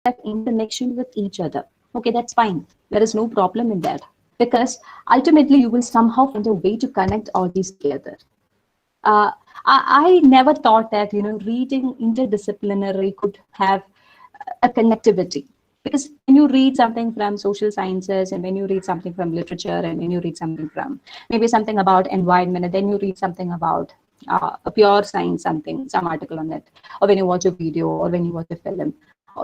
have interconnection with each other. Okay, that's fine. There is no problem in that. Because ultimately you will somehow find a way to connect all these together. Uh, I never thought that, reading interdisciplinary could have a connectivity. Because when you read something from social sciences, and when you read something from literature, and when you read something from maybe something about environment, and then you read something about a pure science, some article on it, or when you watch a video, or when you watch a film,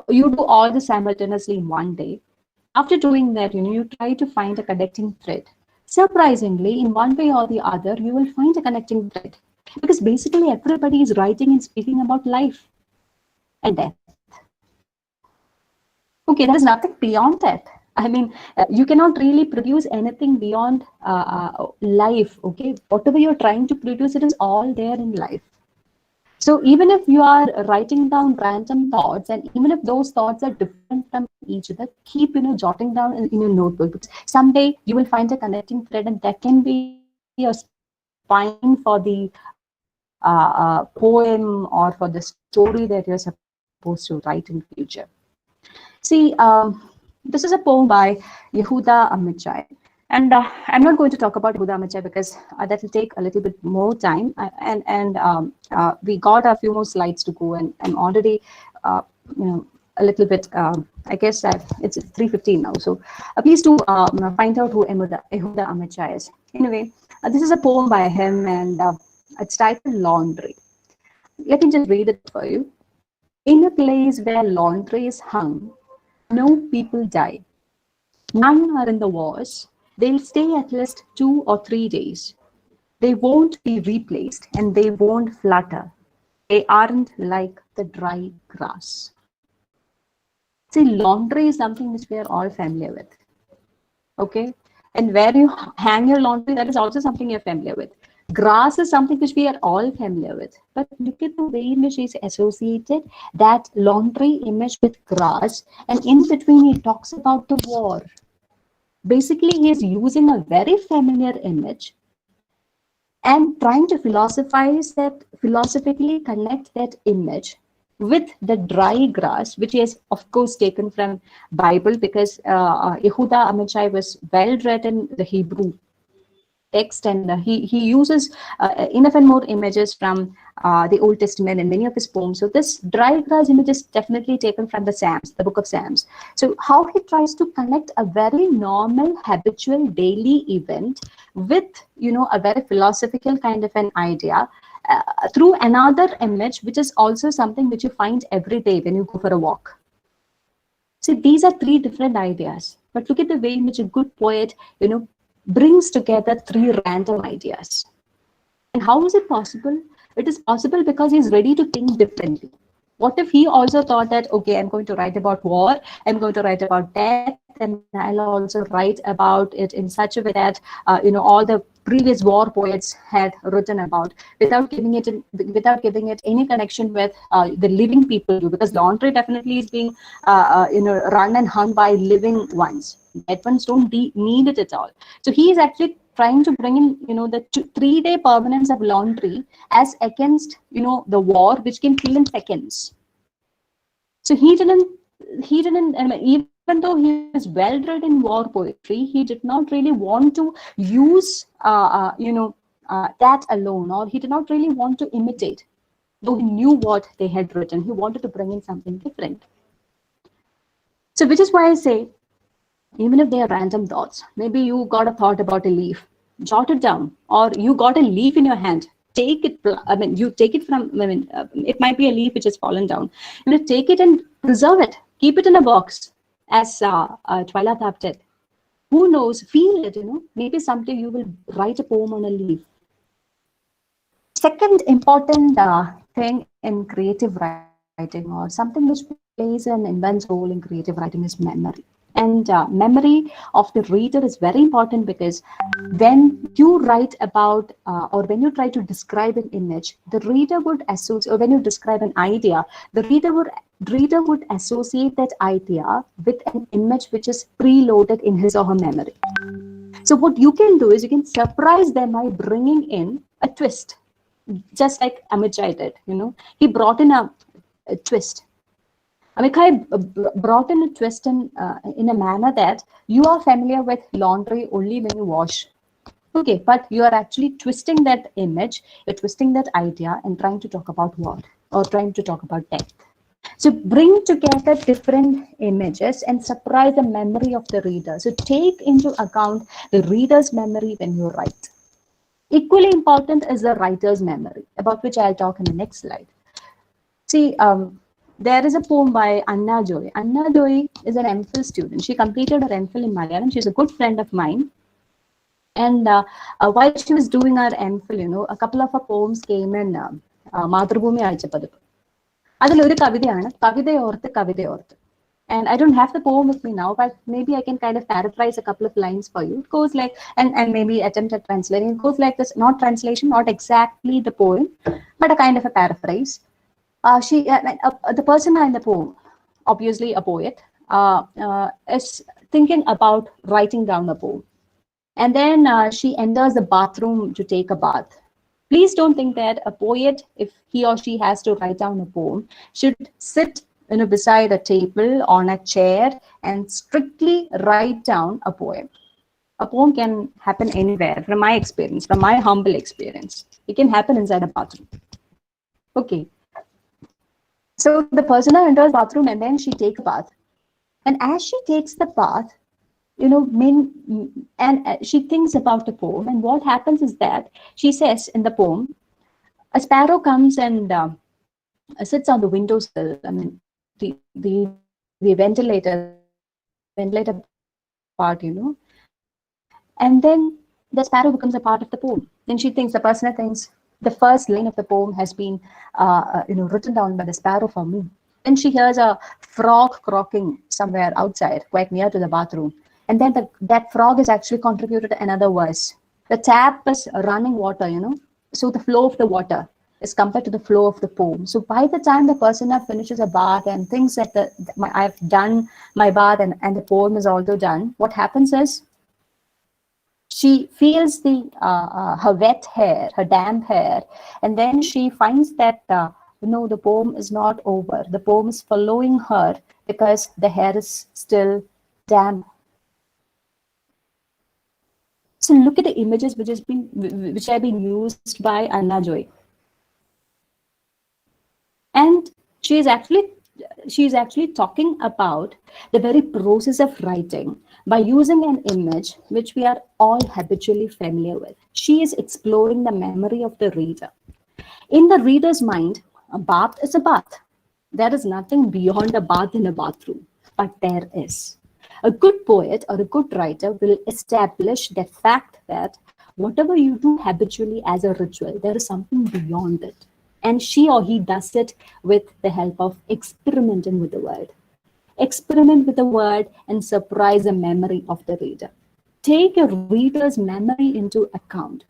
you do all this simultaneously in one day. After doing that, you try to find a connecting thread. Surprisingly, in one way or the other, you will find a connecting thread. Because basically everybody is writing and speaking about life and death. Okay, there is nothing beyond that. I mean, you cannot really produce anything beyond life. Okay, whatever you're trying to produce, it is all there in life. So even if you are writing down random thoughts, and even if those thoughts are different from each other, keep jotting down in your notebook. Because someday you will find a connecting thread, and that can be a spine for the poem or for the story that you're supposed to write in future. See, this is a poem by Yehuda Amichai. And I'm not going to talk about Yehuda Amichai because that will take a little bit more time. We got a few more slides to go, and I'm already, a little bit. I guess it's 3:15 now. So please do find out who Yehuda Amichai is. Anyway, this is a poem by him, and it's titled "Laundry." Let me just read it for you. In a place where laundry is hung, no people die. None are in the wash. They'll stay at least 2 or 3 days. They won't be replaced, and they won't flutter. They aren't like the dry grass. See, laundry is something which we are all familiar with. Okay? And where you hang your laundry, that is also something you're familiar with. Grass is something which we are all familiar with. But look at the way in which he's associated that laundry image with grass, and in between he talks about the war. Basically, he is using a very familiar image and trying to philosophically connect that image with the dry grass, which he has of course taken from Bible, because Yehuda Amichai was well read in the Hebrew text, and he uses enough and more images from the Old Testament in many of his poems. So this dry grass image is definitely taken from the Psalms, the book of Psalms. So how he tries to connect a very normal, habitual, daily event with a very philosophical kind of an idea through another image, which is also something which you find every day when you go for a walk. See, these are three different ideas, but look at the way in which a good poet, brings together three random ideas. And how is it possible? It is possible because he's ready to think differently. What if he also thought that, okay, I'm going to write about war, I'm going to write about death, and I'll also write about it in such a way that, all the previous war poets had written about, without giving it any connection with the living people do, because laundry definitely is being, run and hung by living ones. Dead ones don't need it at all. So he is actually trying to bring in, the 3-day permanence of laundry as against, the war, which can kill in seconds. So he didn't, even though he was well read in war poetry, he did not really want to use, that alone, or he did not really want to imitate, though he knew what they had written. He wanted to bring in something different. So which is why I say, even if they are random thoughts, maybe you got a thought about a leaf, jot it down, or you got a leaf in your hand, take it. You take it from, it might be a leaf which has fallen down. Take it and preserve it, keep it in a box, as Twyla Tharp did. Who knows? Feel it. Maybe someday you will write a poem on a leaf. Second important thing in creative writing, or something which plays an immense role in creative writing, is memory. And memory of the reader is very important, because when you write about or when you try to describe an image, the reader would associate, or when you describe an idea, the reader would associate that idea with an image which is preloaded in his or her memory. So what you can do is you can surprise them by bringing in a twist, just like Amichai did. He brought in a twist. Amikai brought in a twist in a manner that you are familiar with laundry only when you wash. Okay, but you are actually twisting that image, you're twisting that idea and trying to talk about what? Or trying to talk about death. So bring together different images and surprise the memory of the reader. So take into account the reader's memory when you write. Equally important is the writer's memory, about which I'll talk in the next slide. See, there is a poem by Anna Joy. Anna Joy is an MPhil student. She completed her MPhil in Malayalam. She's a good friend of mine. And while she was doing her MPhil, a couple of her poems came in Madhrubhumi Azhapadipu. അതിലൊരു കവിതയാണ് കവിതയോർത്ത് കവിതയോർത്ത്. And I don't have the poem with me now, but maybe I can kind of paraphrase a couple of lines for you. It goes like, and maybe attempt at translating. It goes like this, not translation, not exactly the poem, but a kind of a paraphrase. The person in the poem, obviously a poet, is thinking about writing down a poem. And then she enters the bathroom to take a bath. Please don't think that a poet, if he or she has to write down a poem, should sit beside a table on a chair and strictly write down a poem. A poem can happen anywhere, from my experience, from my humble experience. It can happen inside a bathroom. Okay. So the person enters the bathroom and then she takes a bath. And as she takes the bath, and she thinks about the poem. And what happens is that she says in the poem, a sparrow comes and sits on the windowsill. I mean, the ventilator part, and then the sparrow becomes a part of the poem. Then she thinks, the person thinks, the first line of the poem has been, written down by the sparrow for me. Then she hears a frog croaking somewhere outside, quite near to the bathroom. And then that frog is actually contributed another verse. The tap is running water, so the flow of the water is compared to the flow of the poem. So by the time the person finishes a bath and thinks that I've done my bath and the poem is also done, what happens is she feels her wet hair, her damp hair, and then she finds that the poem is not over. The poem is following her because the hair is still damp. So look at the images which have been used by Anna Joy. And she is actually talking about the very process of writing by using an image which we are all habitually familiar with. She is exploring the memory of the reader. In the reader's mind, a bath is a bath. There is nothing beyond a bath in a bathroom, but there is. A good poet or a good writer will establish the fact that whatever you do habitually as a ritual, there is something beyond it. And she or he does it with the help of experimenting with the word. Experiment with the word and surprise the memory of the reader. Take a reader's memory into account.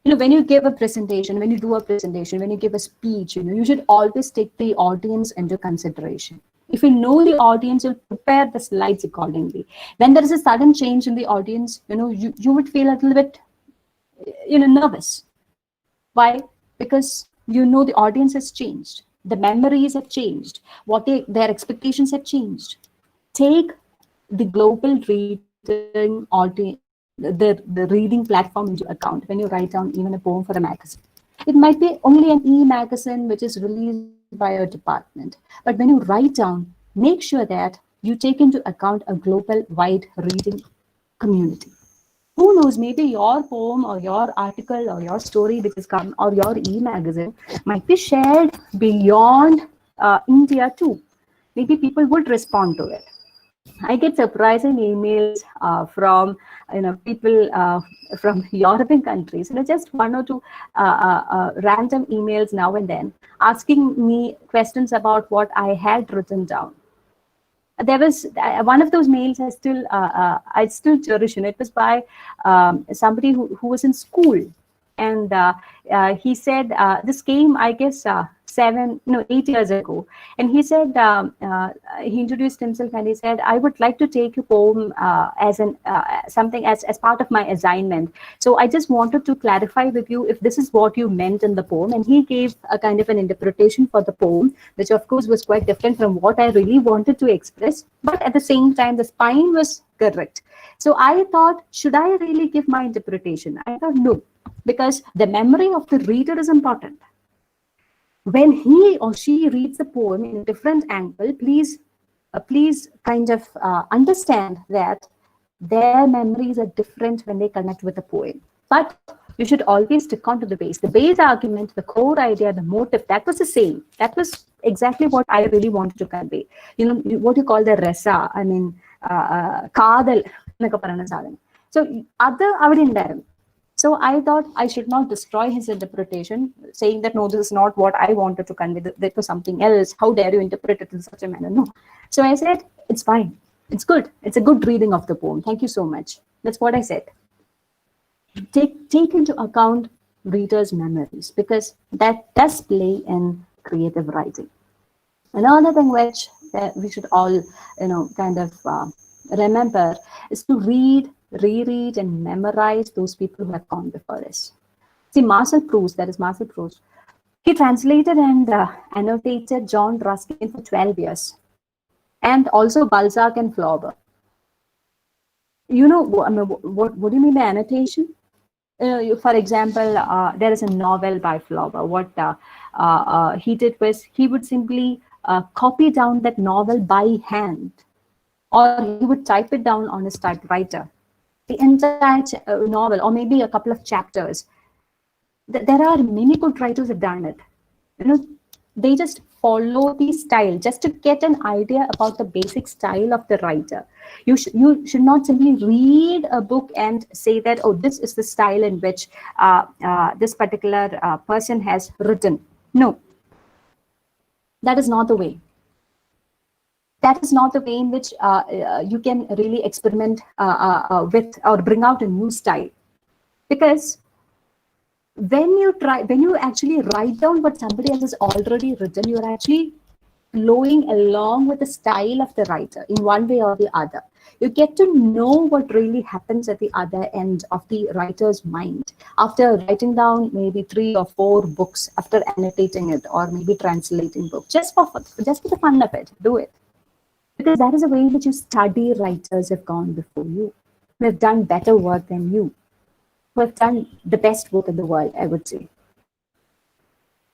When you give a presentation, when you do a presentation, when you give a speech, you should always take the audience into consideration. If you know the audience, you'll prepare the slides accordingly. When there is a sudden change in the audience, you would feel a little bit, nervous. Why? Because the audience has changed. The memories have changed. Their expectations have changed. Take the global reading audience, the reading platform into account when you write down even a poem for a magazine. It might be only an e-magazine which is released by a department. But when you write down, make sure that you take into account a global wide reading community. Who knows, maybe your poem or your article or your story which is come or your e-magazine might be shared beyond India too. Maybe people would respond to it. I get surprising emails from people from European countries. Just one or two random emails now and then asking me questions about what I had written down. There was one of those mails I still cherish. It was by somebody who was in school, and he said this came, I guess, 8 years ago. And he said, he introduced himself and he said, I would like to take your poem as something as part of my assignment. So I just wanted to clarify with you if this is what you meant in the poem. And he gave a kind of an interpretation for the poem, which of course was quite different from what I really wanted to express. But at the same time, the spine was correct. So I thought, should I really give my interpretation? I thought, no, because the memory of the reader is important. When he or she reads the poem in a different angle, please kind of understand that their memories are different when they connect with the poem. But you should always stick on to the base. The base argument, the core idea, the motive, that was the same. That was exactly what I really wanted to convey. You know, what you call the resa, I mean, kadal. So, other so I thought I should not destroy his interpretation, saying that, no, this is not what I wanted to convey. That was something else. How dare you interpret it in such a manner? No. So I said, it's fine. It's good. It's a good reading of the poem. Thank you so much. That's what I said. Take into account readers' memories, because that does play in creative writing. Another thing which we should all, kind of remember is to reread and memorize those people who have gone before us. See, Marcel Proust, he translated and annotated John Ruskin for 12 years, and also Balzac and Flaubert. You know, I mean, what do you mean by annotation? For example, there is a novel by Flaubert. What he did was, he would simply copy down that novel by hand, or he would type it down on his typewriter. The entire novel, or maybe a couple of chapters. There are many good writers who have done it. You know, they just follow the style just to get an idea about the basic style of the writer. You should not simply read a book and say that, oh, this is the style in which this particular person has written. No, that is not the way. That is not the way in which you can really experiment with or bring out a new style. Because when you actually write down what somebody else has already written, you're actually flowing along with the style of the writer in one way or the other. You get to know what really happens at the other end of the writer's mind after writing down maybe 3 or 4 books, after annotating it, or maybe translating books, just for the fun of it. Do it. Because that is a way in which you study writers who have gone before you, who have done better work than you, who have done the best work in the world, I would say.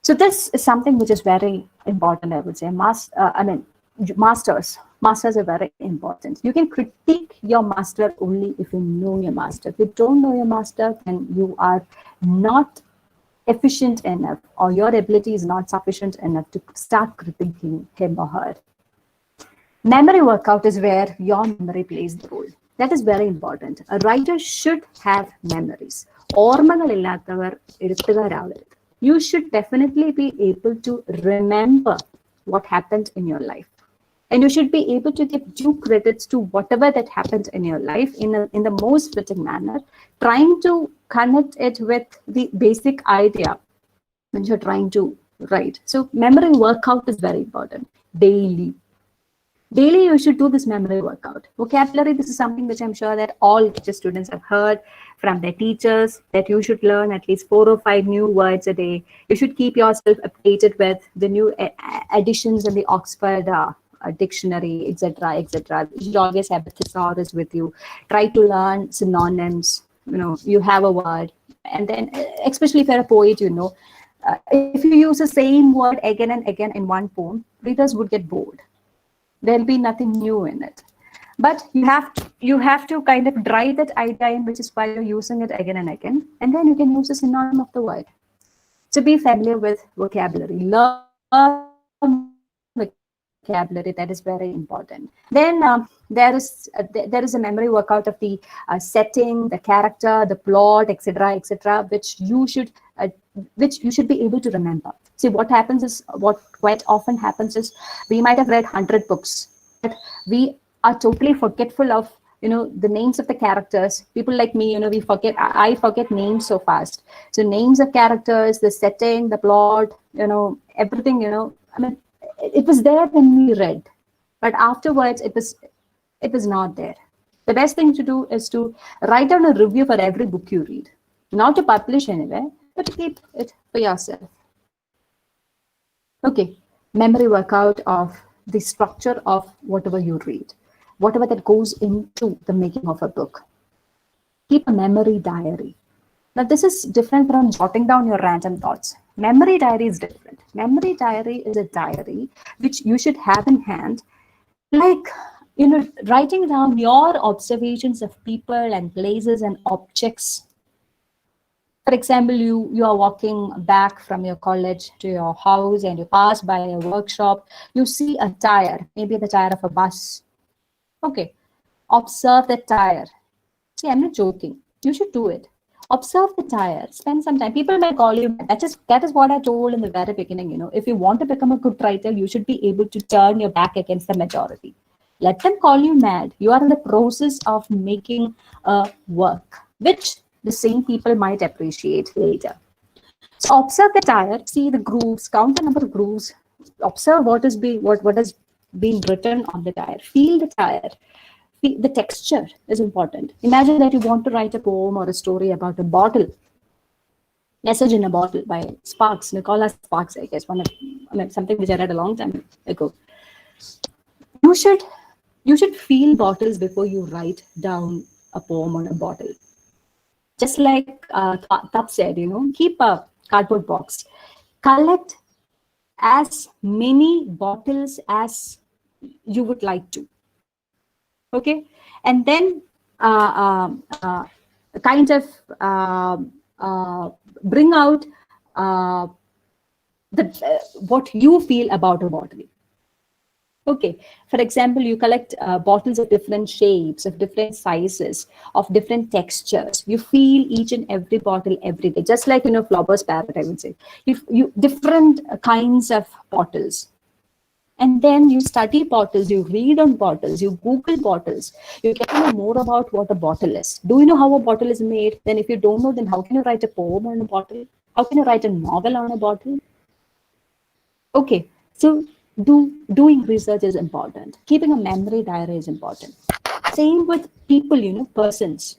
So this is something which is very important, I would say. Masters are very important. You can critique your master only if you know your master. If you don't know your master, then you are not efficient enough, or your ability is not sufficient enough to start critiquing him or her. Memory workout is where your memory plays the role. That is very important. A writer should have memories. You should definitely be able to remember what happened in your life. And you should be able to give due credits to whatever that happened in your life in the most fitting manner, trying to connect it with the basic idea when you're trying to write. So memory workout is very important. Daily, you should do this memory workout. Vocabulary, this is something which I'm sure that all teacher students have heard from their teachers, that you should learn at least 4 or 5 new words a day. You should keep yourself updated with the new additions in the Oxford dictionary, etc., etc. You should always have a thesaurus with you. Try to learn synonyms. You have a word, and then especially if you're a poet, if you use the same word again and again in one poem, readers would get bored. There'll be nothing new in it. But you have to kind of drive that idea in, which is why you're using it again and again. And then you can use a synonym of the word. So be familiar with vocabulary. Learn vocabulary. That is very important. Then there is a memory workout of the setting, the character, the plot, etc., etc., which you should be able to remember. See, what quite often happens is, we might have read 100 books, but we are totally forgetful of the names of the characters. People like me, we forget, I forget names so fast. So names of characters, the setting, the plot, everything, I mean, it was there when we read, but afterwards it was not there. The best thing to do is to write down a review for every book you read, not to publish anywhere, but to keep it for yourself. Okay, memory workout of the structure of whatever you read, whatever that goes into the making of a book. Keep a memory diary. Now, this is different from jotting down your random thoughts. Memory diary is different. Memory diary is a diary which you should have in hand, like, writing down your observations of people and places and objects. For example, you are walking back from your college to your house and you pass by a workshop. You see a tire, maybe the tire of a bus. Okay, observe the tire. See, I'm not joking. You should do it. Observe the tire. Spend some time. People may call you. That is what I told in the very beginning. If you want to become a good writer, you should be able to turn your back against the majority. Let them call you mad. You are in the process of making a work, which the same people might appreciate later. So observe the tire, see the grooves, count the number of grooves, observe what has been written on the tire, feel the tire. The texture is important. Imagine that you want to write a poem or a story about a bottle. Message in a Bottle by Sparks, Nicholas Sparks, I guess, something which I read a long time ago. You should feel bottles before you write down a poem on a bottle. Just like Tap said, keep a cardboard box. Collect as many bottles as you would like to. Okay, and then kind of bring out what you feel about a bottle. Okay, for example, you collect bottles of different shapes, of different sizes, of different textures. You feel each and every bottle every day, just like Flaubert's parrot, I would say. You different kinds of bottles. And then you study bottles, you read on bottles, you Google bottles, you get to know more about what a bottle is. Do you know how a bottle is made? Then if you don't know, then how can you write a poem on a bottle? How can you write a novel on a bottle? Okay, so doing research is important. Keeping a memory diary is important. Same with people, persons.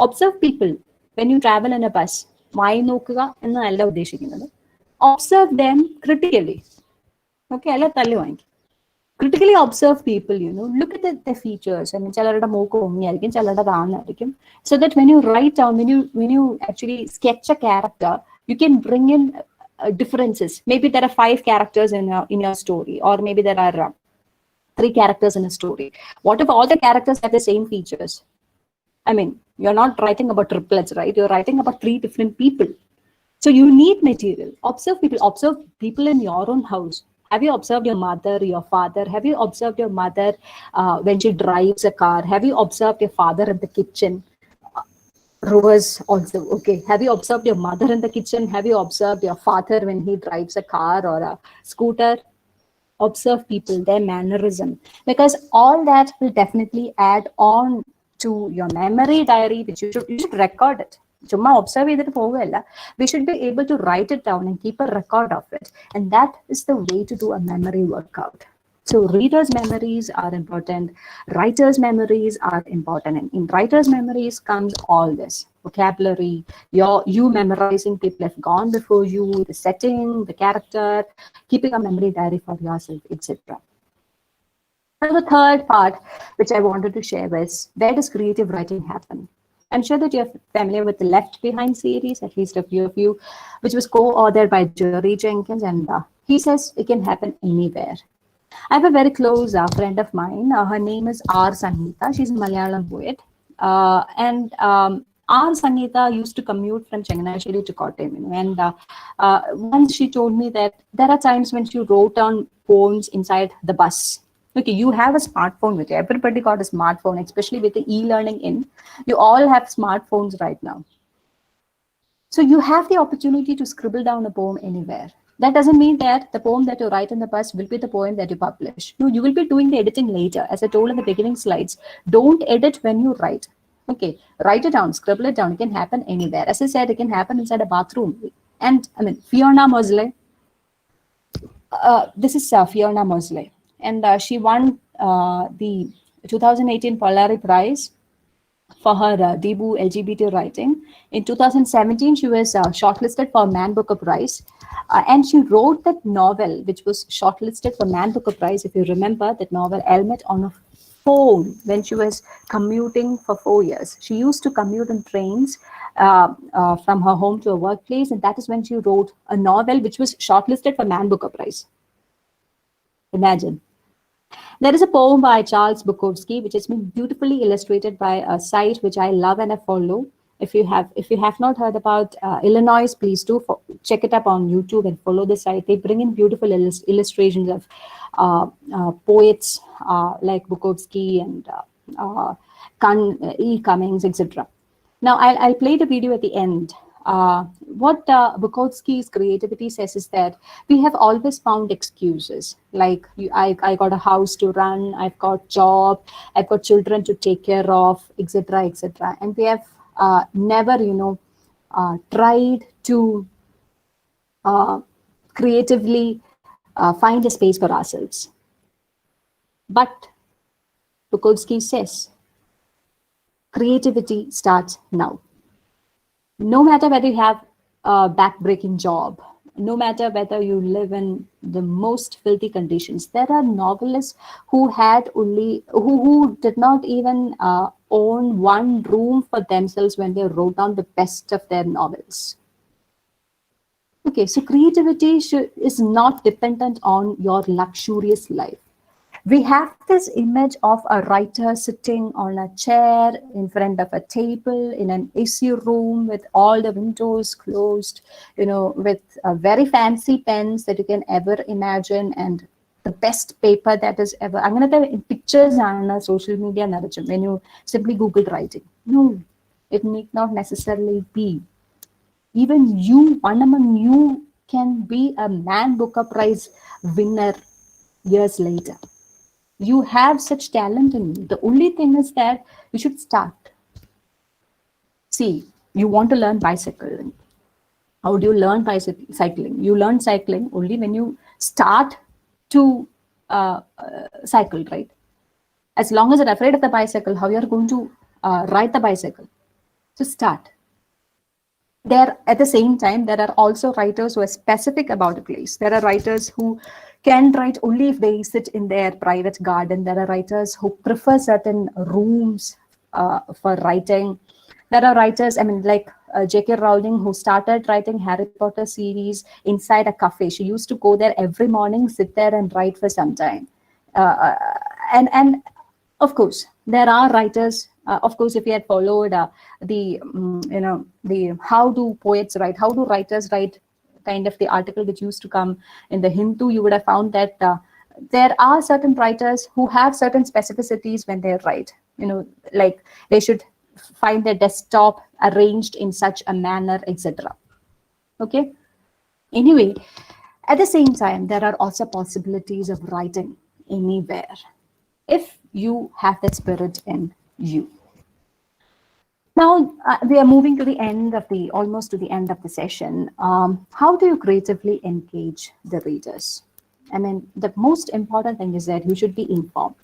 Observe people when you travel in a bus. വായി നോക്കുക എന്നല്ല ഉദ്ദേശിക്കുന്നത്. Observe them critically. Okay, അല്ല തല്ലി വാങ്ങിക്കും. Critically observe people, look at the features. I mean, ചിലരുടെ മൂക്ക് ഒങ്ങിയായിരിക്കും, ചിലരുടെ താന്നായിരിക്കും. So that when you write down, when you actually sketch a character, you can bring in differences. Maybe there are 5 characters in your story, or maybe there are 3 characters in a story. What if all the characters have the same features? I mean, you're not writing about triplets, right? You're writing about 3 different people. So you need material. Observe people in your own house. Have you observed your mother, your father? Have you observed your mother when she drives a car? Have you observed your father in the kitchen? Reverse also. Okay. Have you observed your mother in the kitchen? Have you observed your father when he drives a car or a scooter? Observe people, their mannerism, because all that will definitely add on to your memory diary, which you should record it. Chumma observe ചെയ്തിട്ട് പോവുകയല്ല. We should be able to write it down and keep a record of it. And that is the way to do a memory workout. So readers' memories are important. Writers' memories are important. And in writers' memories comes all this. Vocabulary, you memorizing people have gone before you, the setting, the character, keeping a memory diary for yourself, etc. And the third part, which I wanted to share, was where does creative writing happen? I'm sure that you're familiar with the Left Behind series, at least a few of you, which was co-authored by Jerry Jenkins, and he says it can happen anywhere. I have a very close friend of mine. Her name is R. Sangeeta. She's a Malayalam poet. And R. Sangeeta used to commute from Chennai to Kottayam. And once she told me that there are times when she wrote down poems inside the bus. Okay, you have a smartphone with you. Everybody got a smartphone, especially with the e-learning in. You all have smartphones right now. So you have the opportunity to scribble down a poem anywhere. That doesn't mean that the poem that you write in the past will be the poem that you publish. No, you will be doing the editing later. As I told in the beginning slides, don't edit when you write. Okay, write it down, scribble it down. It can happen anywhere. As I said, it can happen inside a bathroom. And I mean, Fiona Mosley, this is Fiona Mosley, and she won the 2018 Polari Prize for her debut LGBT writing. In 2017, she was shortlisted for Man Booker Prize, and she wrote that novel, which was shortlisted for Man Booker Prize. If you remember that novel, Helmet on a Phone, when she was commuting for 4 years. She used to commute on trains from her home to her workplace, and that is when she wrote a novel which was shortlisted for Man Booker Prize. Imagine. There is a poem by Charles Bukowski, which has been beautifully illustrated by a site which I love and I follow. If you have not heard about Illinois, please do check it up on YouTube and follow the site. They bring in beautiful illustrations of poets like Bukowski and E. Cummings, etc. Now, I'll play the video at the end. What Bukowski's creativity says is that we have always found excuses, like I got a house to run, I've got job, I've got children to take care of, etc., etc. And we have never, tried to creatively find a space for ourselves. But Bukowski says, creativity starts now. No matter whether you have a back-breaking job, no matter whether you live in the most filthy conditions, there are novelists who who did not even own one room for themselves when they wrote down the best of their novels. Okay, so creativity is not dependent on your luxurious life. We have this image of a writer sitting on a chair in front of a table in an AC room with all the windows closed, with very fancy pens that you can ever imagine and the best paper that is ever. I'm going to tell pictures on social media narrative when you simply Google writing. No, it need not necessarily be. Even you, one among you, can be a Man Booker Prize winner years later. You have such talent in you. The only thing is that you should start. See, you want to learn bicycling. How do you learn cycling? You learn cycling only when you start to cycle, right? As long as you're afraid of the bicycle, how you're going to ride the bicycle? So start. At the same time, there are also writers who are specific about a place. There are writers who can write only if they sit in their private garden. There are writers who prefer certain rooms for writing. There are writers, like J.K. Rowling, who started writing Harry Potter series inside a cafe. She used to go there every morning, sit there and write for some time. And of course, there are writers. Of course, if you had followed the how do poets write, how do writers write, kind of the article which used to come in the Hindu, you would have found that there are certain writers who have certain specificities when they write. Like they should find their desktop arranged in such a manner, etc. Okay. Anyway, at the same time, there are also possibilities of writing anywhere if you have that spirit in you. Now, we are moving to the end of almost to the end of the session. How do you creatively engage the readers? The most important thing is that you should be informed.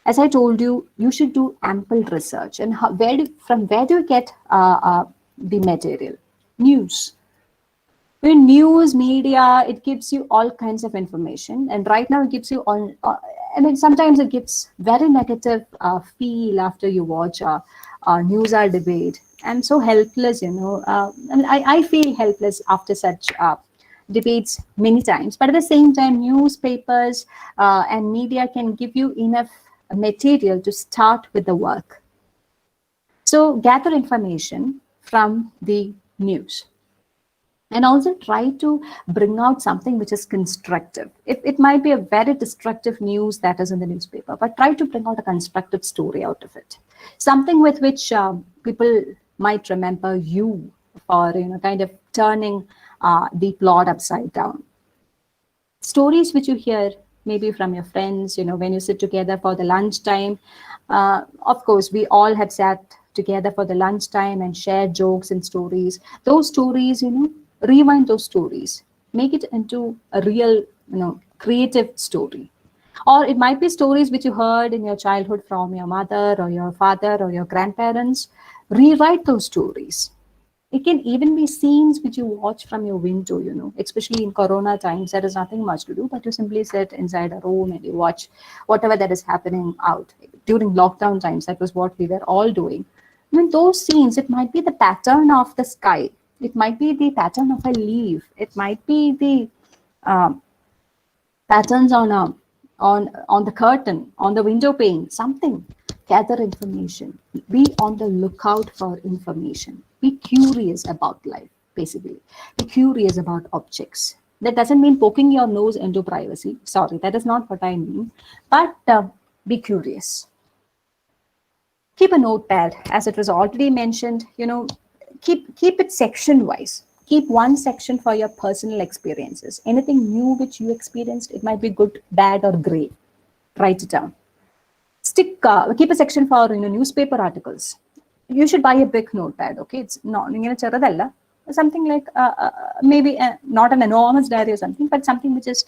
As I told you, you should do ample research. And from where do you get the material? News. In news, media, it gives you all kinds of information. And right now it gives you all, sometimes it gives very negative feel after you watch news or debate. I'm so helpless, I feel helpless after such debates many times. But at the same time, newspapers and media can give you enough material to start with the work. So gather information from the news. And also try to bring out something which is constructive. It might be a very destructive news that is in the newspaper, but try to bring out a constructive story out of it. Something with which people might remember you for, kind of turning the plot upside down. Stories which you hear maybe from your friends, when you sit together for the lunchtime. Of course, we all have sat together for the lunchtime and shared jokes and stories. Those stories, rewind those stories, make it into a real, creative story. Or it might be stories which you heard in your childhood from your mother or your father or your grandparents. Rewrite those stories. It can even be scenes which you watch from your window, especially in Corona times. There is nothing much to do, but you simply sit inside a room and you watch whatever that is happening out. During lockdown times, that was what we were all doing. I mean, those scenes, it might be the pattern of the sky. It might be the pattern of a leaf. It might be the um, patterns on the curtain, on the window pane, something. Gather information. Be on the lookout for information. Be curious about life, basically. Be curious about objects. That doesn't mean poking your nose into privacy. Sorry, that is not what I mean. But be curious. Keep a notepad, as it was already mentioned. Keep it section wise. Keep one section for your personal experiences. Anything new which you experienced, it might be good, bad, or gray. Write it down. Keep a section for newspaper articles. You should buy a big notepad. Okay, it's not something like maybe not an enormous diary or something, but something which is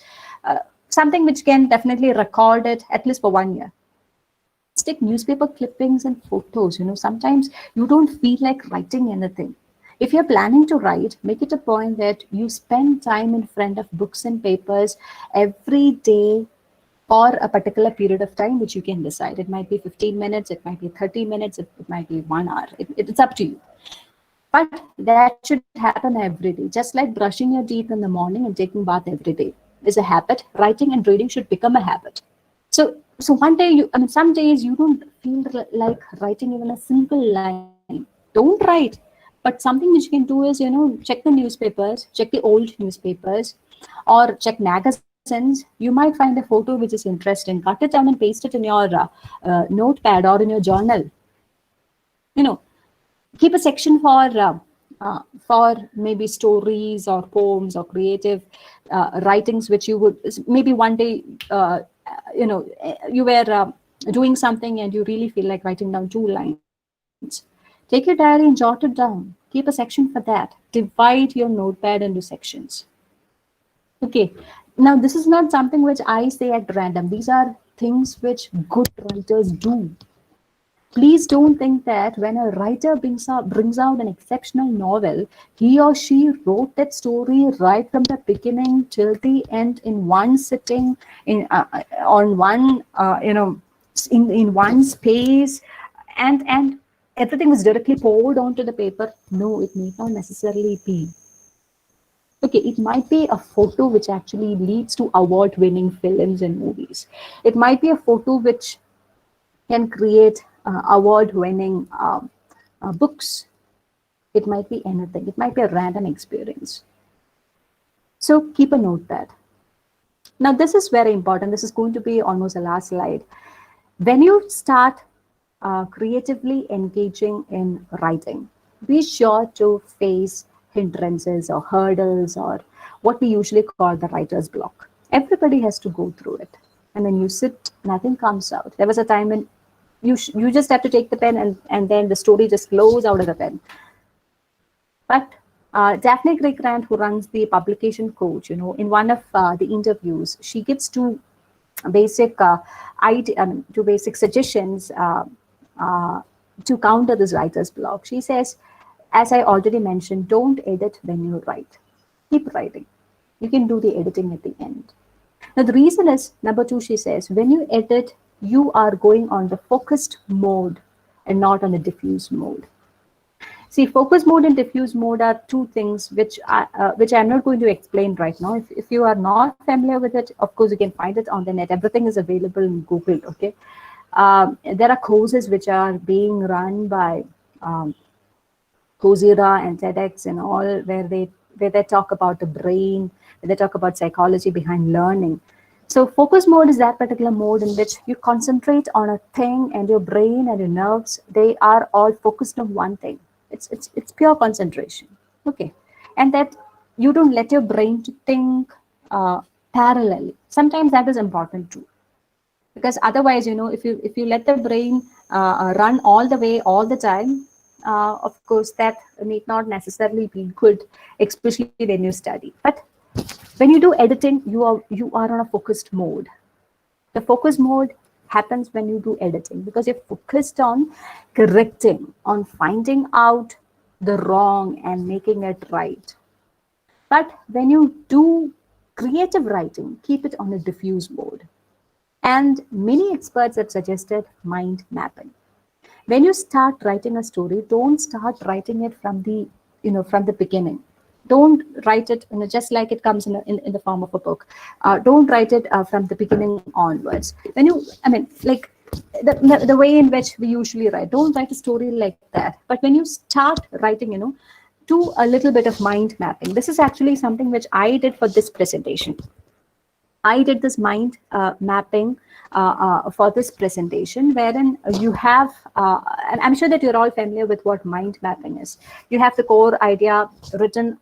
something which can definitely record it at least for 1 year. Stick newspaper clippings and photos. Sometimes you don't feel like writing anything. If you're planning to write, make it a point that you spend time in front of books and papers every day for a particular period of time, which you can decide. It might be 15 minutes, it might be 30 minutes, it might be 1 hour. It's up to you. But that should happen every day. Just like brushing your teeth in the morning and taking bath every day is a habit. Writing and reading should become a habit. So one day, some days you don't feel like writing even a single line. Don't write. But something which you can do is, check the newspapers, check the old newspapers, or check magazines. You might find a photo which is interesting. Cut it down and paste it in your notepad or in your journal. Keep a section for maybe stories or poems or creative writings which you would maybe one day you were doing something and you really feel like writing down 2 lines. Take your diary and jot it down. Keep a section for that. Divide your notepad into sections. Okay. Now, this is not something which I say at random. These are things which good writers do. Please don't think that when a writer brings out an exceptional novel, he or she wrote that story right from the beginning till the end in one sitting, on one in one space, and everything was directly poured onto the paper. No, it need not necessarily be. Okay, it might be a photo which actually leads to award-winning films and movies. It might be a photo which can create award-winning books. It might be anything. It might be a random experience. So keep a notepad. Now, this is very important. This is going to be almost the last slide. When you start creatively engaging in writing, be sure to face hindrances or hurdles or what we usually call the writer's block. Everybody has to go through it. And when you sit, nothing comes out. There was a time when you just have to take the pen and then the story just flows out of the pen. But Daphne Grant, who runs the publication coach, in one of the interviews, she gives two basic suggestions to counter this writer's block. She says, as I already mentioned, don't edit when you write. Keep writing. You can do the editing at the end. Now, the reason is, number two, she says, when you edit, you are going on the focused mode and not on the diffuse mode. See, focus mode and diffuse mode are two things which I'm not going to explain right now. If you are not familiar with it, of course, you can find it on the net. Everything is available in Google, okay? There are courses which are being run by Coursera and TEDx and all, where they talk about the brain, where they talk about psychology behind learning. So focus mode is that particular mode in which you concentrate on a thing and your brain and your nerves, they are all focused on one thing. It's pure concentration. Okay. And that You don't let your brain to think parallelly. Sometimes that is important too, because otherwise, if you let the brain run all the way all the time, of course that need not necessarily be good, especially when you study. But when you do editing, you are on a focused mode. The focus mode happens when you do editing, because you're focused on correcting, on finding out the wrong and making it right. But when you do creative writing, keep it on a diffuse mode. And many experts have suggested mind mapping. When you start writing a story, don't start writing it from the beginning. Don't write it, just like it comes in the form of a book. Don't write it from the beginning onwards. Like the way in which we usually write, don't write a story like that. But when you start writing, do a little bit of mind mapping. This is actually something which I did for this presentation. I did this mind mapping for this presentation, wherein you have, and I'm sure that you're all familiar with what mind mapping is. You have the core idea written.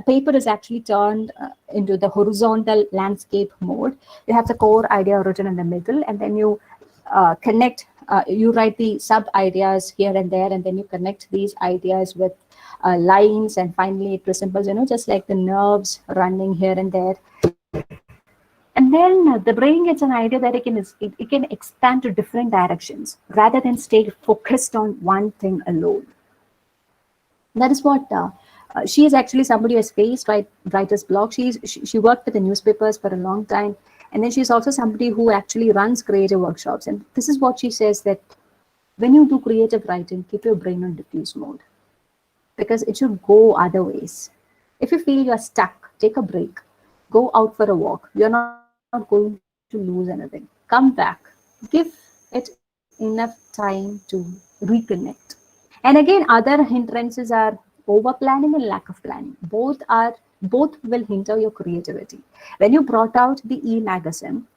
Paper is actually turned into the horizontal landscape mode. You have the core idea written in the middle, and then you connect. You write the sub ideas here and there, and then you connect these ideas with lines, and finally it resembles, just like the nerves running here and there. And then the brain gets an idea that it can expand to different directions rather than stay focused on one thing alone. That is what she is actually somebody who has faced writer's block. She worked with the newspapers for a long time. And then she's also somebody who actually runs creative workshops. And this is what she says, that when you do creative writing, keep your brain on diffuse mode, because it should go other ways. If you feel you're stuck, take a break. Go out for a walk. You're not going to lose anything. Come back. Give it enough time to reconnect. And again, other hindrances are over planning and lack of planning. Both will hinder your creativity. When you brought out the e-magazine,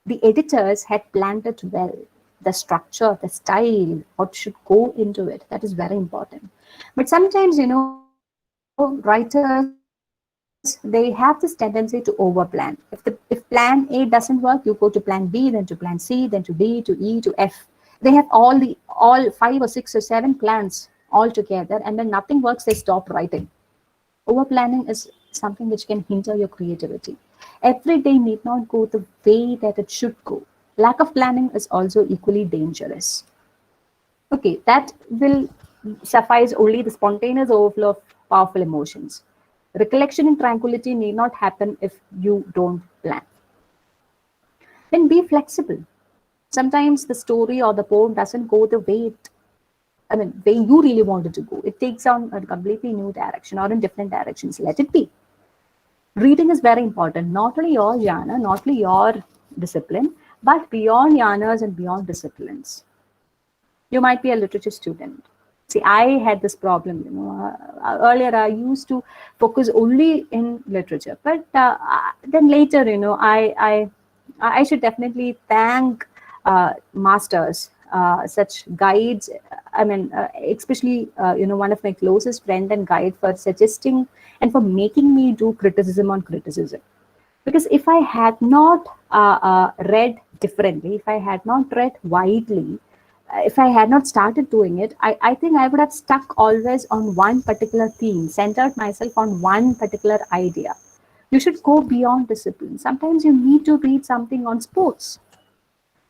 the editors had planned it well. The structure, the style, what should go into it, that is very important. But sometimes, writers, they have this tendency to overplan. If plan A doesn't work, you go to plan B, then to plan C, then to D, to E, to F. They have all 5 or 6 or 7 plans all together, and when nothing works, they stop writing. Overplanning is something which can hinder your creativity. Every day need not go the way that it should go. Lack of planning is also equally dangerous. Okay, that will suffice only the spontaneous overflow of powerful emotions. Recollection and tranquility need not happen if you don't plan. Then be flexible. Sometimes the story or the poem doesn't go the way you really wanted to go. It takes on a completely new direction or in different directions. Let it be. Reading is very important, not only your genre, not only your discipline, but beyond genres and beyond disciplines. You might be a literature student. See, I had this problem, earlier I used to focus only in literature, but then later, I should definitely thank masters, such guides. Especially, one of my closest friend and guide for suggesting and for making me do criticism on criticism. Because if I had not read differently, if I had not read widely, if I had not started doing it, I think I would have stuck always on one particular theme, centered myself on one particular idea. You should go beyond discipline. Sometimes you need to read something on sports.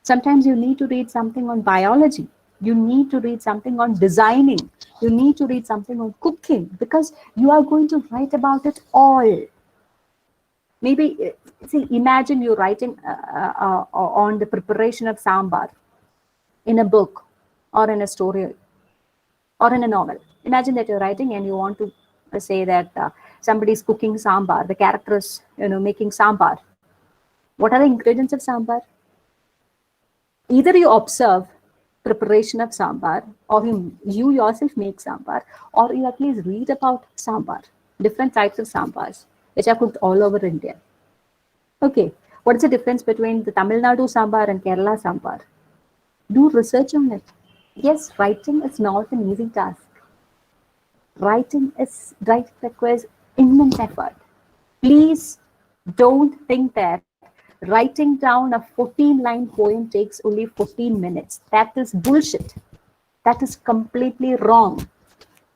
Sometimes you need to read something on biology. You need to read something on designing. You need to read something on cooking, because you are going to write about it all. Maybe, see, imagine you're writing on the preparation of sambar in a book or in a story or in a novel. Imagine that you're writing and you want to say that somebody's cooking sambar, the character is, making sambar. What are the ingredients of sambar? Either you observe preparation of sambar, or you yourself make sambar, or you at least read about sambar, different types of sambars, which are cooked all over India. Okay, what is the difference between the Tamil Nadu sambar and Kerala sambar? Do research on it. Yes, writing is not an easy task. Writing requires immense effort. Please don't think that writing down a 14-line poem takes only 14 minutes. That is bullshit. That is completely wrong.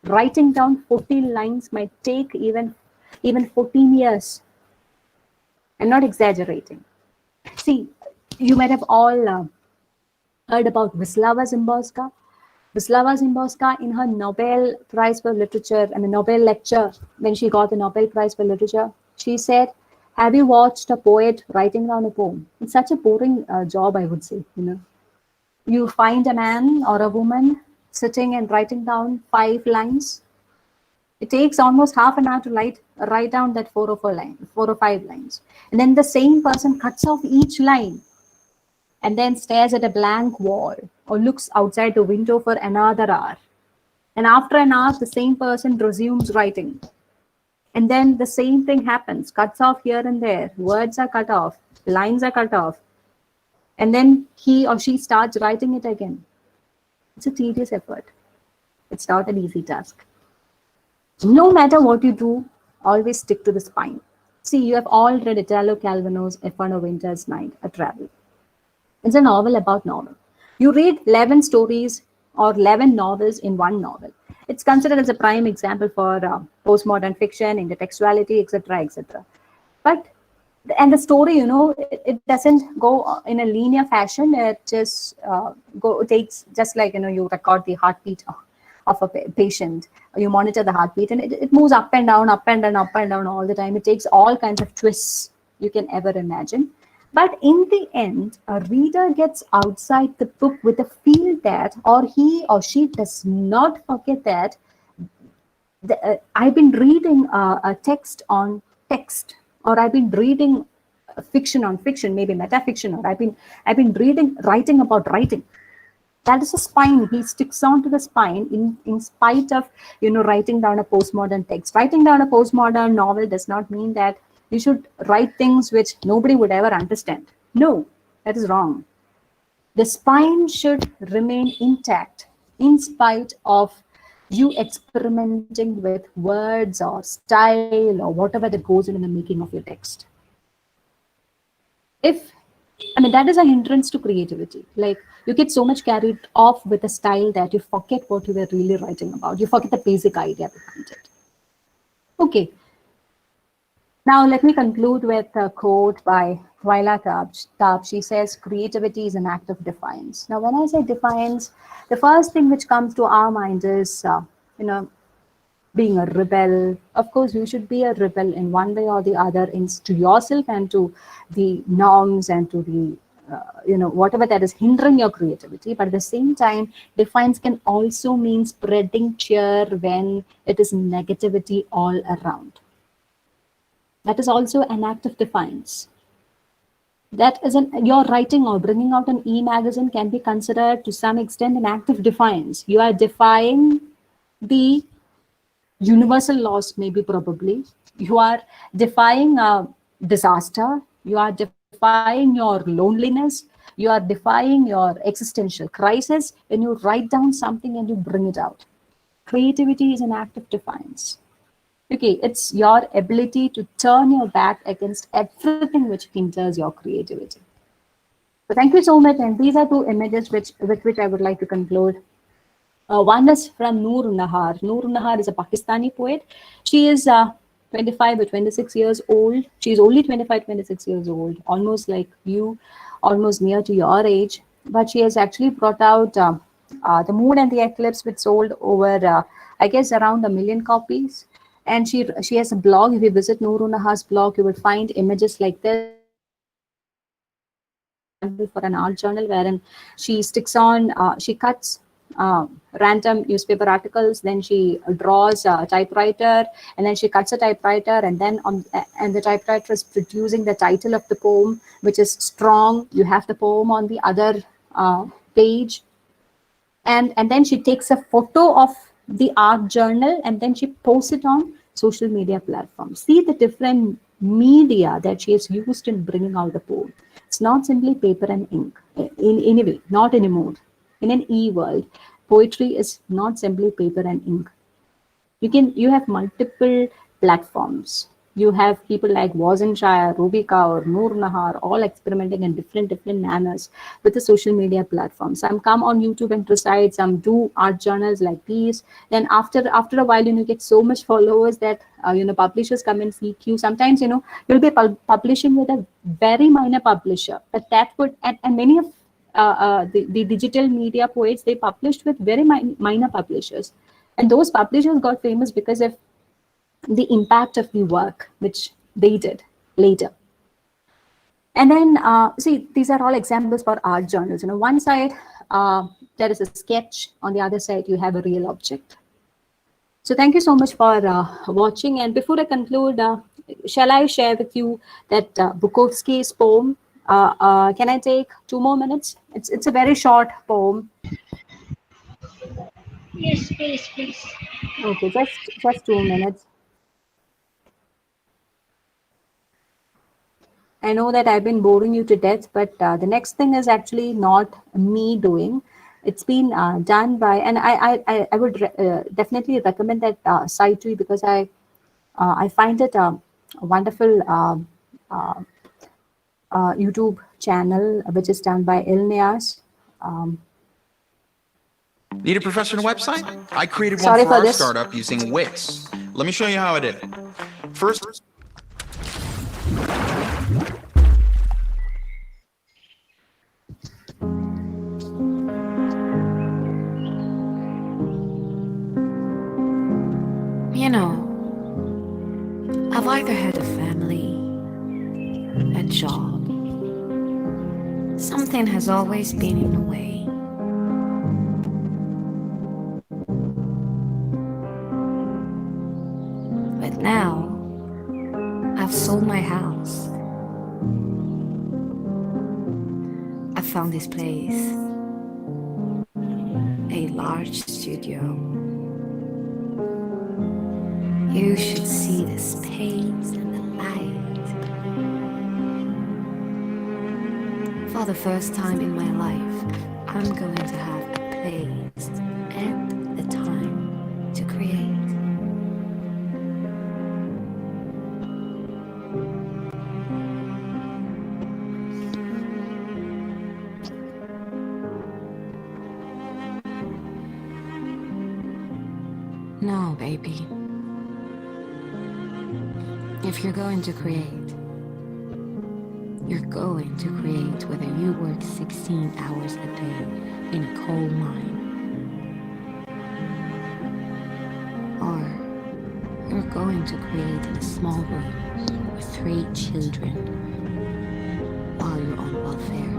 Writing down 14 lines might take even 14 years. I'm not exaggerating. See, you might have all heard about Wisława Szymborska. Wisława Szymborska, in her Nobel Prize for Literature, Nobel lecture, when she got the Nobel Prize for Literature, she said, "Have you watched a poet writing down a poem?" It's such a boring job, I would say. You find a man or a woman sitting and writing down 5 lines. It takes almost half an hour to write down that 4 or 5 lines. And then the same person cuts off each line and then stares at a blank wall or looks outside the window for another hour. And after an hour, the same person resumes writing. And then the same thing happens, cuts off here and there, words are cut off, lines are cut off. And then he or she starts writing it again. It's a tedious effort. It's not an easy task. No matter what you do, always stick to the spine. See, you have all read Italo Calvino's If on a Winter's Night, A Travel. It's a novel about novel. You read 11 stories or 11 novels in one novel. It's considered as a prime example for postmodern fiction, intertextuality, etc., etc. And the story, it doesn't go in a linear fashion. It just takes, just like, you record the heartbeat of a patient. You monitor the heartbeat and it moves up and down, up and down, up and down all the time. It takes all kinds of twists you can ever imagine. But in the end, a reader gets outside the book with a feel that, or he or she does not forget that, I've been reading a text on text, or I've been reading fiction on fiction, maybe metafiction, or I've been writing about writing. That is a spine. He sticks on to the spine in spite of, writing down a postmodern text. Writing down a postmodern novel does not mean that you should write things which nobody would ever understand. No, that is wrong. The spine should remain intact in spite of you experimenting with words or style or whatever that goes in the making of your text. That is a hindrance to creativity. Like, you get so much carried off with a style that you forget what you were really writing about. You forget the basic idea behind it. Okay. Now, let me conclude with a quote by Twyla Tarp. She says, "Creativity is an act of defiance." Now, when I say defiance, the first thing which comes to our mind is, being a rebel. Of course, you should be a rebel in one way or the other, to yourself and to the norms and to the, whatever that is hindering your creativity. But at the same time, defiance can also mean spreading cheer when it is negativity all around. That is also an act of defiance. That is your writing or bringing out an e-magazine can be considered to some extent an act of defiance. You are defying the universal laws, maybe, probably. You are defying a disaster. You are defying your loneliness. You are defying your existential crisis when you write down something and you bring it out. Creativity is an act of defiance. Okay, it's your ability to turn your back against everything which hinders your creativity. So thank you so much. And these are 2 images with which I would like to conclude. One is from Noor Nahar. Noor Nahar is a Pakistani poet. She is 25 or 26 years old. She's only 25, 26 years old, almost like you, almost near to your age. But she has actually brought out The Moon and the Eclipse, which sold over, I guess, around 1 million copies. And she has a blog. If you visit Noor Nahar's blog, you will find images like this. This is an example for an art journal wherein she sticks on, she cuts random newspaper articles, then she draws a typewriter, and then she cuts a typewriter, and then and the typewriter is producing the title of the poem, which is strong. You have the poem on the other page, and then she takes a photo of the art journal and then she posts it on social media platforms. See the different media that she has used in bringing out the poem. It's not simply paper and ink. In any way, not anymore. In an e-world, poetry is not simply paper and ink. You have multiple platforms. You have people like Wazenshire, Rubika, or Noor Nahar, all experimenting in different manners with the social media platforms. Some come on YouTube and recite, some do art journals like these. Then after a while, you get so much followers that publishers come and seek you. Sometimes you'll be publishing with a very minor publisher, but that would and many of the digital media poets, they published with very minor publishers, and those publishers got famous because of the impact of the work which they did later. And then, see, these are all examples for art journals. One side, there is a sketch. On the other side, you have a real object. So thank you so much for watching. And before I conclude, shall I share with you that Bukowski's poem? Can I take 2 more minutes? It's a very short poem. Yes, please, please. Okay, just 2 minutes. I know that I've been boring you to death, but the next thing is actually not me doing. It's been done by, and I would definitely recommend that site to you, because I find it a wonderful YouTube channel which is done by Ilnias. Need a professional website? I created one Sorry for for our this. startup using Wix. Let me show you how I did it. First, I've either had a family, a job. Something has always been in the way. But now, I've sold my house. I found this place, a large studio. You should see the space and the light. For the first time in my life, I'm going to have a place and the time to create. No, baby. If you're going to create, you're going to create whether you work 16 hours a day in a coal mine, or you're going to create in a small room with 3 children while you're on welfare.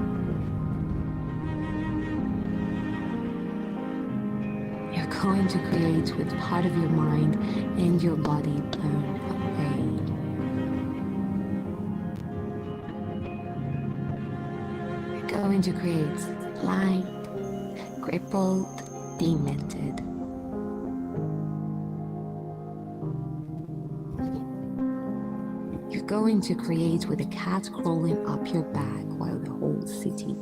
You're going to create with part of your mind and your body blown away. Going to create blind, crippled, demented. You're going to create with a cat crawling up your back while the whole city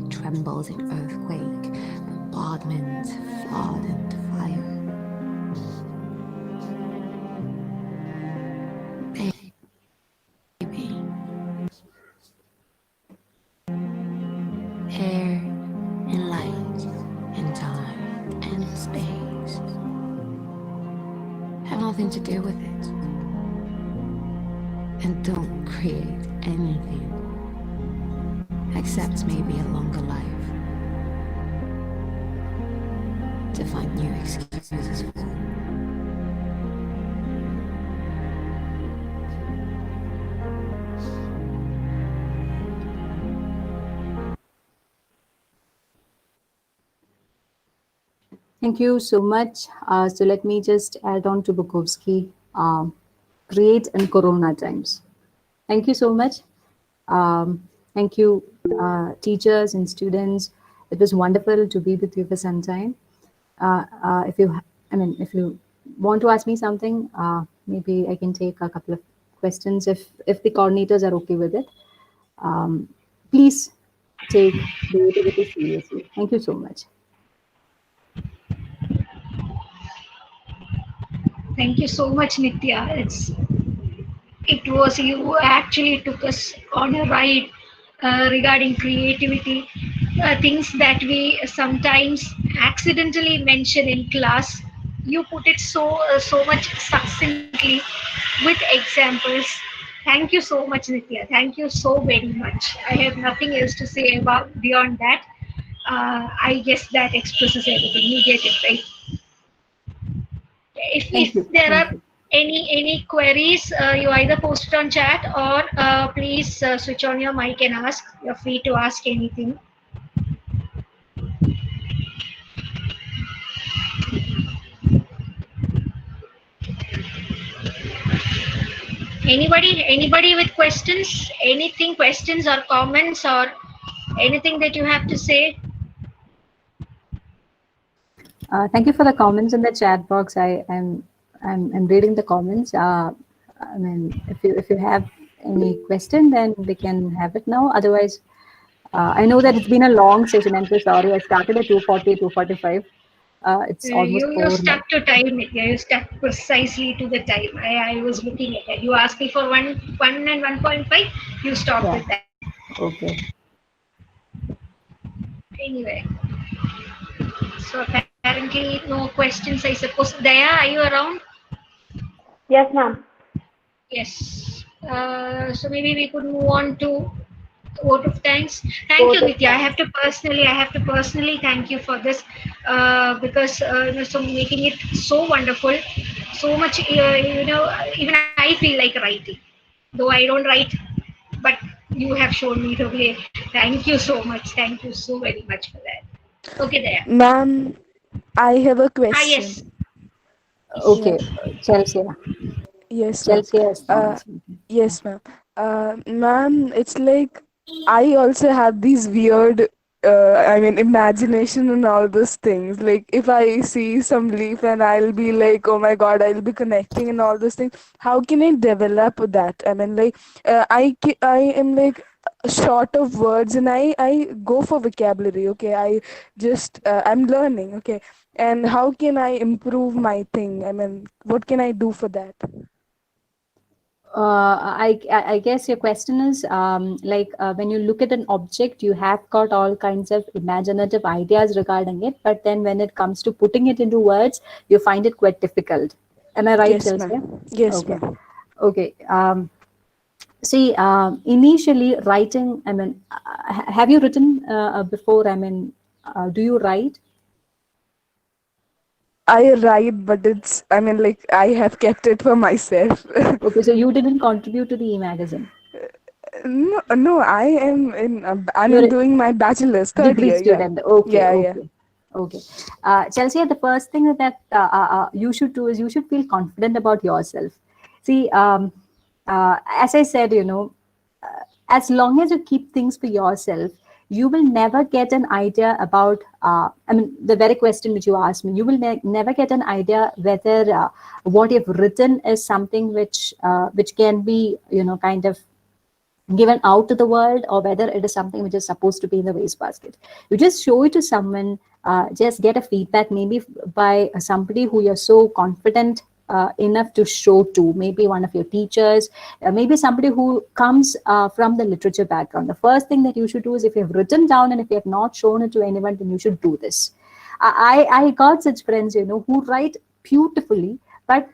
trembles in earthquake, bombardment, flood, and fire. Air and light and time and space have nothing to do with it. And don't create anything except maybe a longer life to find new excuses for. Thank you so much. So let me just add on to Bukowski, create in Corona times. Thank you so much. Thank you, teachers and students. It was wonderful to be with you for some time. If you want to ask me something, maybe I can take a couple of questions if the coordinators are okay with it. Please take the activity seriously. Thank you so much. Thank you so much, Nithya. It was you who actually took us on a ride regarding creativity, things that we sometimes accidentally mention in class. You put it so much succinctly with examples. Thank you so much, Nithya. Thank you so very much. I have nothing else to say about beyond that. I guess that expresses everything. You get it, right? If Thank you. there Thank are you. any queries, you either post it on chat or please switch on your mic and ask. You're free to ask anything. Anybody with questions? Anything, questions or comments or anything that you have to say? Thank you for the comments in the chat box. I'm reading the comments. I mean, if you have any question, then we can have it now. Otherwise, I know that it's been a long session. I'm so sorry. I started at 2:40, 2:45. It's almost You 4 now. stuck to time, Nithya. You stuck precisely to the time. I was looking at it. You asked me for one and 1.5. You stopped Yeah. with that. Okay. Anyway, so apparently no questions. I suppose. Daya, are you around? Yes, ma'am. Yes. So maybe we could move on to vote of thanks. Thank you, Both of Nithya. them. I have to personally thank you for this because so making it so wonderful, so much. Even I feel like writing, though I don't write, but you have shown me the way. Thank you so much. Thank you so very much for that. Okay, there. Ma'am, I have a Ah, yes. question. Yeah. Okay. Chelsea. Yes, ma'am. Chelsea has Uh, comments. Okay. yes, ma'am. Ma'am, it's like I also have these weird, imagination and all those things. Like if I see some leaf and I'll be like, oh my God, I'll be connecting and all those things. How can I develop that? I mean, like, I am like short of words and I go for vocabulary. Okay, I'm learning. Okay, and how can I improve my thing? I mean, what can I do for that? I guess your question is when you look at an object, you have got all kinds of imaginative ideas regarding it, but then when it comes to putting it into words, you find it quite difficult. Am I right, Yes, Chelsea? ma'am. Yes, Okay. ma'am. Okay. See, initially writing, have you written before? Do you write? I write, but like, I have kept it for myself. Okay, so you didn't contribute to the e-magazine. No, no, I'm You're doing my bachelor's third degree year. Yeah, student. Okay, yeah, yeah. okay, okay. Chelsea, the first thing that you should do is you should feel confident about yourself. See, as I said, as long as you keep things for yourself, you will never get an idea about. The very question which you asked me, you will never get an idea whether what you've written is something which can be, kind of given out to the world, or whether it is something which is supposed to be in the wastebasket. You just show it to someone, just get a feedback, maybe by somebody who you're so confident enough to show to, maybe one of your teachers, maybe somebody who comes from the literature background. The first thing that you should do is, if you've written down and if you have not shown it to anyone, then you should do this. I got such friends, who write beautifully, but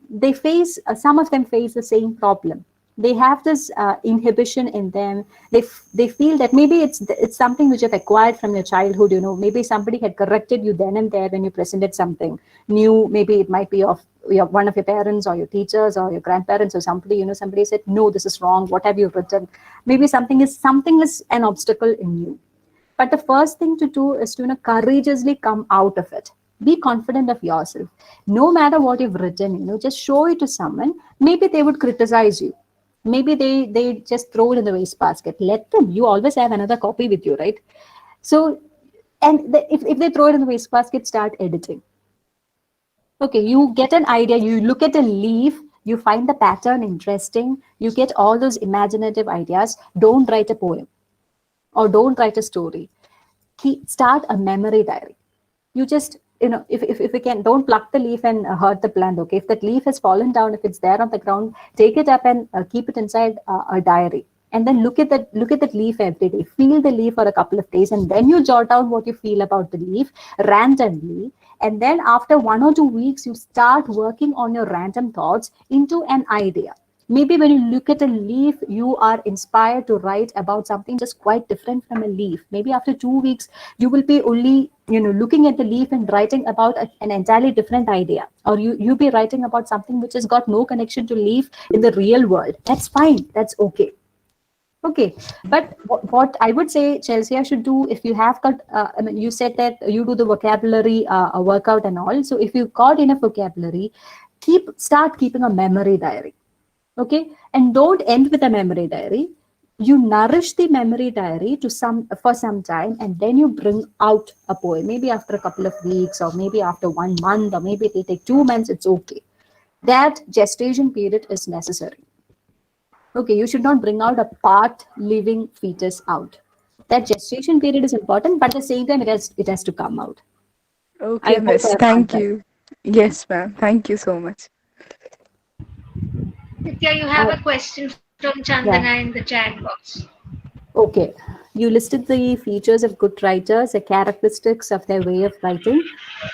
they face, some of them face the same problem. They have this inhibition in them. They feel that maybe it's something which you've acquired from your childhood. Maybe somebody had corrected you then and there when you presented something new. Maybe it might be of one of your parents or your teachers or your grandparents or somebody. Somebody said, no, this is wrong, what have you written? Maybe something is an obstacle in you. But the first thing to do is to, courageously come out of it. Be confident of yourself. No matter what you've written, just show it to someone. Maybe they would criticize you. Maybe they just throw it in the wastebasket. Let them. You always have another copy with you, right? So, and if they throw it in the wastebasket, start editing. Okay, you get an idea, you look at a leaf, you find the pattern interesting, you get all those imaginative ideas. Don't write a poem or don't write a story. Start a memory diary. You just if we can, don't pluck the leaf and hurt the plant. Okay, if that leaf has fallen down, if it's there on the ground, take it up and keep it inside a diary, and then look at that leaf every day, feel the leaf for a couple of days, and then you jot down what you feel about the leaf randomly. And then after 1 or 2 weeks, you start working on your random thoughts into an idea. Maybe when you look at a leaf, you are inspired to write about something just quite different from a leaf. Maybe after 2 weeks, you will be only, looking at the leaf and writing about an entirely different idea. Or you be writing about something which has got no connection to leaf in the real world. That's fine. That's okay. Okay, but what I would say, Chelsea, I should do, if you have got, I mean, you said that you do the vocabulary workout and all. So if you got enough vocabulary, start keeping a memory diary. Okay, and don't end with a memory diary. You nourish the memory diary for some time, and then you bring out a poem. Maybe after a couple of weeks, or maybe after 1 month, or maybe it'll take 2 months. It's okay. That gestation period is necessary. Okay, you should not bring out a part living fetus out. That gestation period is important, but at the same time, it has to come out. I Okay, hope miss. I've Thank answered. you. Yes, ma'am. Thank you so much. Nithya, you have a question from Yeah. Chandana in the chat box. Okay. You listed the features of good writers, the characteristics of their way of writing.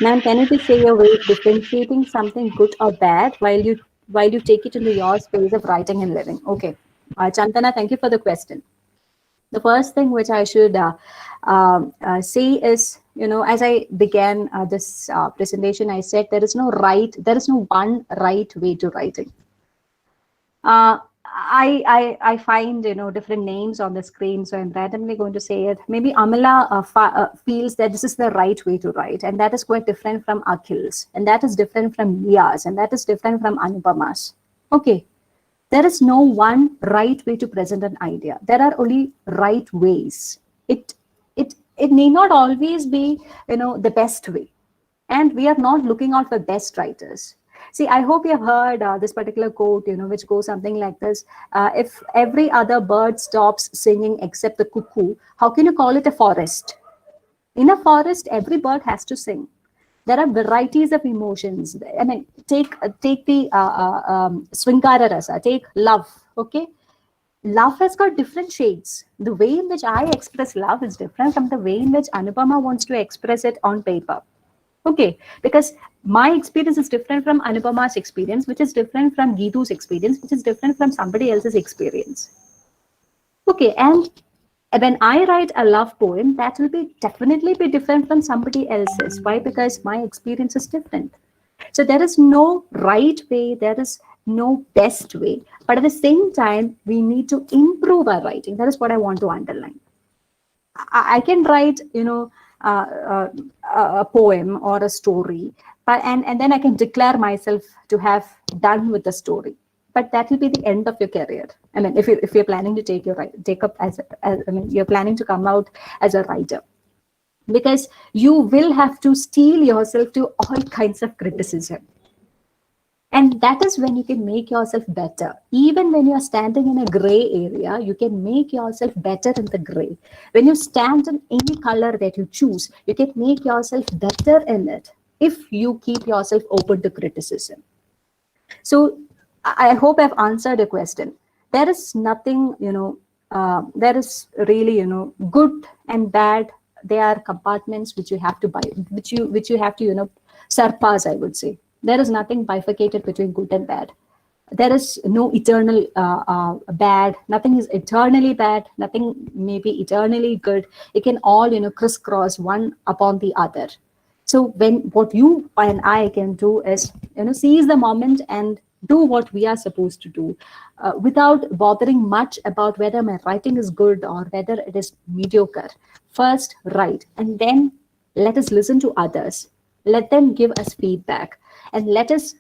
Ma'am, can you just say your way of differentiating something good or bad while you take it into your space of writing and living? Okay. Chandana, thank you for the question. The first thing which I should say is, as I began this presentation, I said there is no one right way to writing. I find different names on the screen, so I'm randomly going to say it. Maybe Amala feels that this is the right way to write, and that is quite different from Akhil's, and that is different from Lia's, and that is different from Anupama's. Okay, there is no one right way to present an idea. There are only right ways. It may not always be the best way, and we are not looking out for best writers. See, I hope you have heard this particular quote, which goes something like this: if every other bird stops singing except the cuckoo, how can you call it a forest? In a forest, every bird has to sing. There are varieties of emotions. I mean, take the Swingara Rasa, take love. Okay, love has got different shades. The way in which I express love is different from the way in which Anupama wants to express it on paper. Okay, because my experience is different from Anupama's experience, which is different from Geetu's experience, which is different from somebody else's experience. Okay, and when I write a love poem, that will be definitely be different from somebody else's. Why? Because my experience is different. So there is no right way, there is no best way, but at the same time, we need to improve our writing. That is what I want to underline. I can write, a poem or a story, but and then I can declare myself to have done with the story. But that will be the end of your career. I mean, if you're planning to take up you're planning to come out as a writer, because you will have to steel yourself to all kinds of criticism. And that is when you can make yourself better. Even when you're standing in a gray area, you can make yourself better in the gray. When you stand in any color that you choose, you can make yourself better in it if you keep yourself open to criticism. So I hope I've answered your question. There is nothing, there is really, good and bad. They are compartments which you have to buy, which you have to, surpass, I would say. There is nothing bifurcated between good and bad. There is no eternal bad. Nothing is eternally bad. Nothing may be eternally good. It can all, crisscross one upon the other. So what you and I can do is, seize the moment and do what we are supposed to do, without bothering much about whether my writing is good or whether it is mediocre. First, write, and then let us listen to others. Let them give us feedback, and let us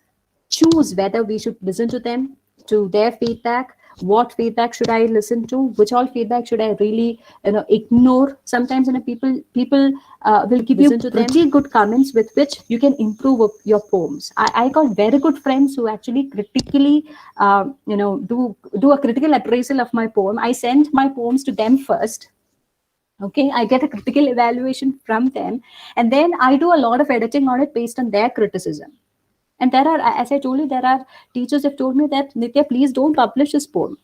choose whether we should listen to them, to their feedback. What feedback should I listen to? Which all feedback should I really, ignore? Sometimes, people will give you pretty good comments with which you can improve your poems. I got very good friends who actually critically, do a critical appraisal of my poem. I sent my poems to them first. Okay, I get a critical evaluation from them, and then I do a lot of editing on it based on their criticism. And there are, as I told you, there are teachers have told me that, Nithya, please don't publish this poem.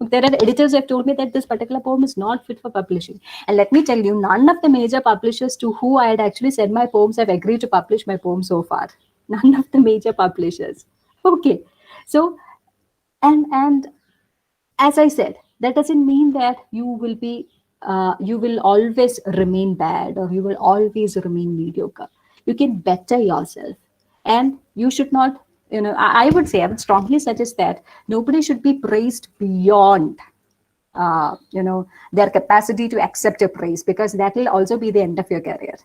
There are editors who have told me that this particular poem is not fit for publishing. And let me tell you, none of the major publishers to who I had actually sent my poems have agreed to publish my poem so far. None of the major publishers. Okay. So, and as I said, that doesn't mean that you will always remain bad or you will always remain mediocre. You can better yourself, and you should not. I would say, I would strongly suggest that nobody should be praised beyond, their capacity to accept a praise, because that will also be the end of your career.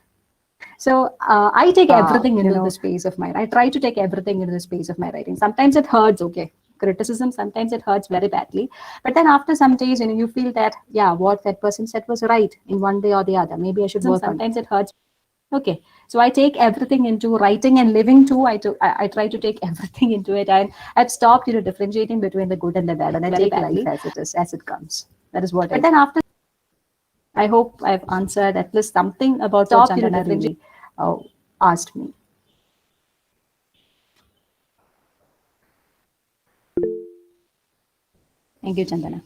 So I take everything into the space of my. I try to take everything into the space of my writing. Sometimes it hurts, okay. Criticism, sometimes it hurts very badly. But then after some days, you feel that, yeah, what that person said was right in one way or the other. Maybe I should work. Sometimes it hurts. Okay, so I take everything into writing and living too. I try to take everything into it, and I've stopped, differentiating between the good and the bad, and I take life as it is, as it comes. That is what. But then after, I hope I've answered at least something about what Chandana really asked me. Thank you, Chandana.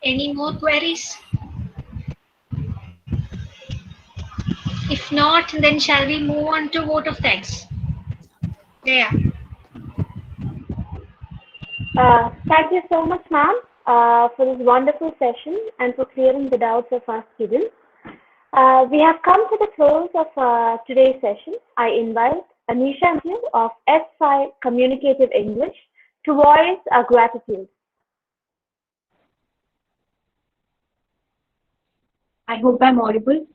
Any more queries? If not, then shall we move on to vote of thanks? There. Thank you so much, ma'am, for this wonderful session and for clearing the doubts of our students. We have come to the close of today's session. I invite Anisha of S5 Communicative English to voice our gratitude. I hope I'm audible.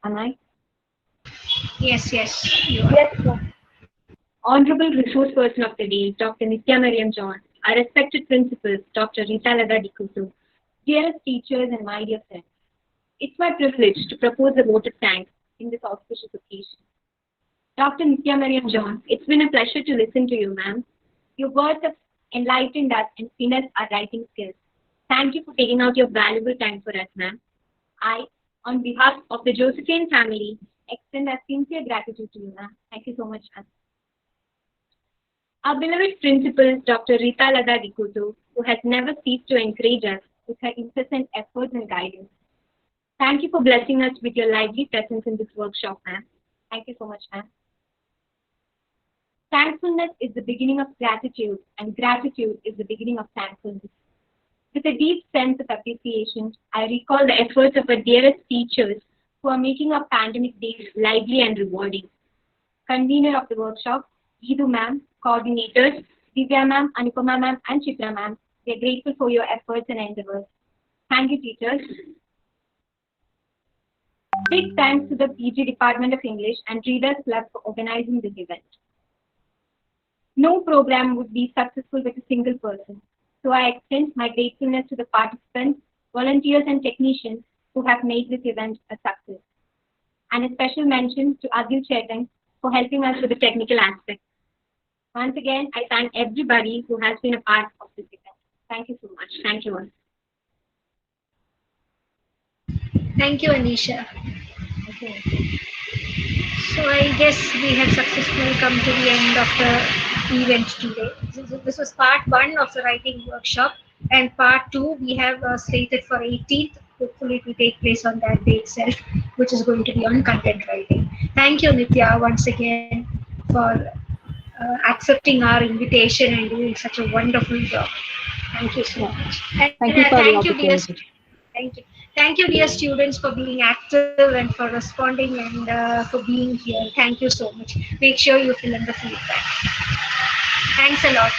Am I? Yes, you are. Yes, ma'am. Honorable Resource Person of the Day, Dr. Nithya Mariam John, our respected principals, Dr. Rita Dikutu, dearest teachers and my dear friends. It's my privilege to propose a vote of thanks in this auspicious occasion. Dr. Nithya Mariam John, it's been a pleasure to listen to you, ma'am. Your words have enlightened us and finessed our writing skills. Thank you for taking out your valuable time for us, ma'am. I, on behalf of the Josephine family, extend our sincere gratitude to you, ma'am. Thank you so much, ma'am. Our beloved principal, Dr. Rita Dikutu, who has never ceased to encourage us with her incessant efforts and guidance. Thank you for blessing us with your lively presence in this workshop, ma'am. Thank you so much, ma'am. Thankfulness is the beginning of gratitude, and gratitude is the beginning of thankfulness. With a deep sense of appreciation, I recall the efforts of our dearest teachers who are making our pandemic days lively and rewarding. Convener of the workshop, Geetu ma'am, coordinators, Divya ma'am, Anupama ma'am, and Chitra ma'am, we are grateful for your efforts and endeavors. Thank you, teachers. Big thanks to the PG Department of English and Readers Club for organizing this event. No program would be successful with a single person. So I extend my gratefulness to the participants, volunteers, and technicians who have made this event a success. And a special mention to Adil Chetan for helping us with the technical aspects. Once again, I thank everybody who has been a part of this event. Thank you so much. Thank you all. Thank you, Anisha. So I guess we have successfully come to the end of the event today. This was part 1 of the writing workshop, and part 2 we have slated for 18th. Hopefully it will take place on that day itself, which is going to be on content writing. Thank you, Nithya, once again for accepting our invitation and doing such a wonderful job. Thank you so much. And Thank you for the thank you, dear. opportunity. Thank you. Thank you, dear students, for being active and for responding and for being here. Thank you so much. Make sure you fill in the feedback. Thanks a lot.